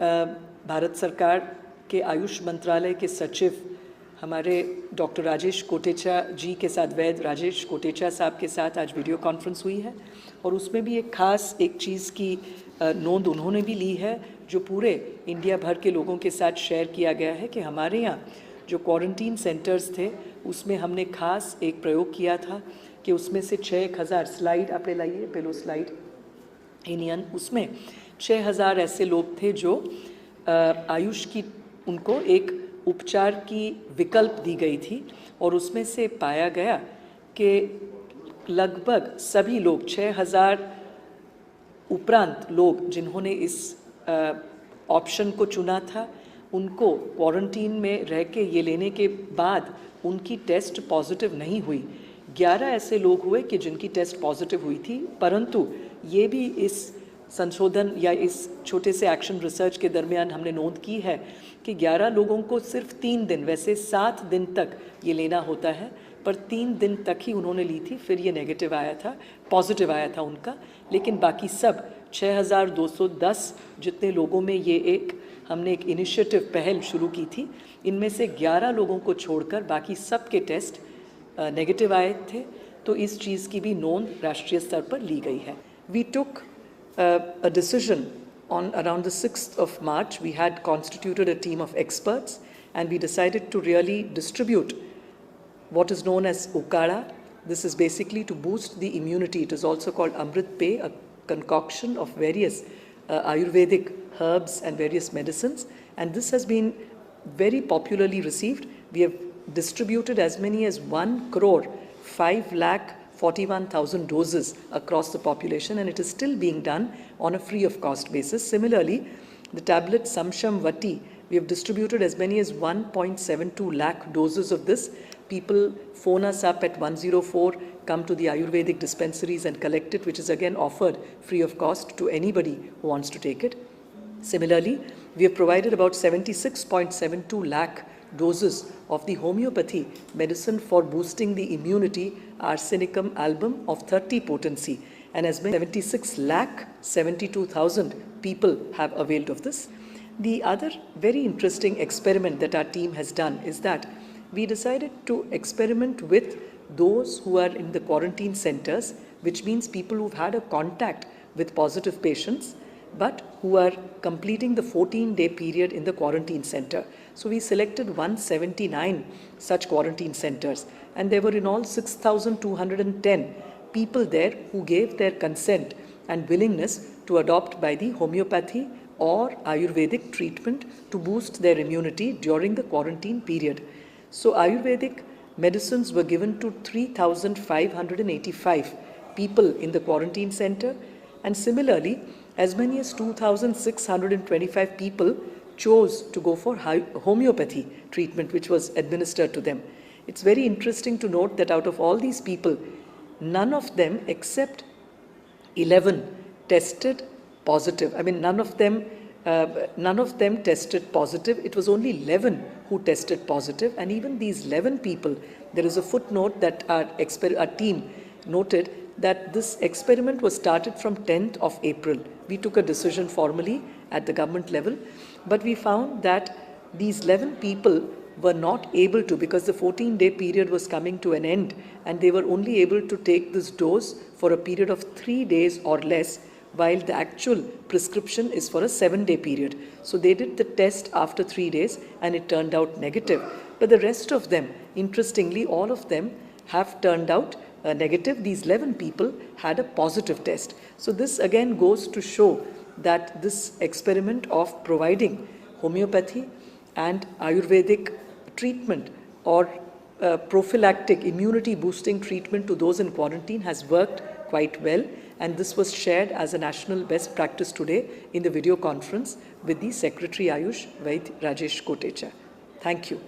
भारत सरकार के आयुष मंत्रालय के सचिव हमारे डॉक्टर राजेश कोटेचा जी के साथ, वैद्य राजेश कोटेचा साहब के साथ आज वीडियो कॉन्फ्रेंस हुई है और उसमें भी एक चीज़ की नोंद उन्होंने भी ली है जो पूरे इंडिया भर के लोगों के साथ शेयर किया गया है कि हमारे यहाँ जो क्वारंटीन सेंटर्स थे उसमें हमने खास एक प्रयोग किया था कि उसमें से 6,000 स्लाइड आप ले लाइए पहलो स्लाइड इंडियन, उसमें 6,000 ऐसे लोग थे जो आयुष की उनको एक उपचार की विकल्प दी गई थी और उसमें से पाया गया कि लगभग सभी लोग 6,000 उपरांत लोग जिन्होंने इस ऑप्शन को चुना था उनको क्वारंटीन में रह के ये लेने के बाद उनकी टेस्ट पॉजिटिव नहीं हुई। 11 ऐसे लोग हुए कि जिनकी टेस्ट पॉजिटिव हुई थी, परंतु ये भी इस संशोधन या इस छोटे से एक्शन रिसर्च के दरमियान हमने नोट की है कि 11 लोगों को सिर्फ 3 दिन, वैसे 7 दिन तक ये लेना होता है, पर 3 दिन तक ही उन्होंने ली थी, फिर ये नेगेटिव आया था, पॉजिटिव आया था उनका। लेकिन बाकी सब 6,210 जितने लोगों में ये हमने एक इनिशिएटिव पहल शुरू की थी, इनमें से 11 लोगों को छोड़कर बाकी सब के टेस्ट नेगेटिव आए थे। तो इस चीज़ की भी नोंद राष्ट्रीय स्तर पर ली गई है। We took a decision on around the 6th of March. We had constituted a team of experts and we decided to really distribute what is known as Ukada. This is basically to boost the immunity. It is also called Amrit Pay, a concoction of various Ayurvedic herbs and various medicines, and this has been very popularly received. We have distributed as many as 1,05,41,000 doses across the population, and it is still being done on a free of cost basis. Similarly, the tablet Samsham Vati, we have distributed as many as 1.72 lakh doses of this. People phone us up at 104, come to the Ayurvedic dispensaries and collect it, which is again offered free of cost to anybody who wants to take it. Similarly, we have provided about 76.72 lakh doses of the homeopathy medicine for boosting the immunity, arsenicum album of 30 potency, and as many 76,72,000 people have availed of this. The other very interesting experiment that our team has done is that we decided to experiment with those who are in the quarantine centers, which means people who've had a contact with positive patients but who are completing the 14-day period in the quarantine center. So we selected 179 such quarantine centers, and there were in all 6,210 people there who gave their consent and willingness to adopt by the homeopathy or Ayurvedic treatment to boost their immunity during the quarantine period. So Ayurvedic medicines were given to 3,585 people in the quarantine center, and similarly, as many as 2,625 people chose to go for homeopathy treatment, which was administered to them. It's very interesting to note that out of all these people, none of them except 11 tested positive. I mean, none of them tested positive. It was only 11 who tested positive, and even these 11 people, there is a footnote that our team noted that this experiment was started from 10th of April. We took a decision formally at the government level, but we found that these 11 people were not able to, because the 14-day period was coming to an end, and they were only able to take this dose for a period of 3 days or less, while the actual prescription is for a 7-day period. So they did the test after 3 days and it turned out negative. But the rest of them, interestingly, all of them have turned out negative. These 11 people had a positive test. So this again goes to show that this experiment of providing homeopathy and Ayurvedic treatment or prophylactic immunity boosting treatment to those in quarantine has worked quite well, and this was shared as a national best practice today in the video conference with the Secretary Ayush, Vaidya Rajesh Kotecha. Thank you.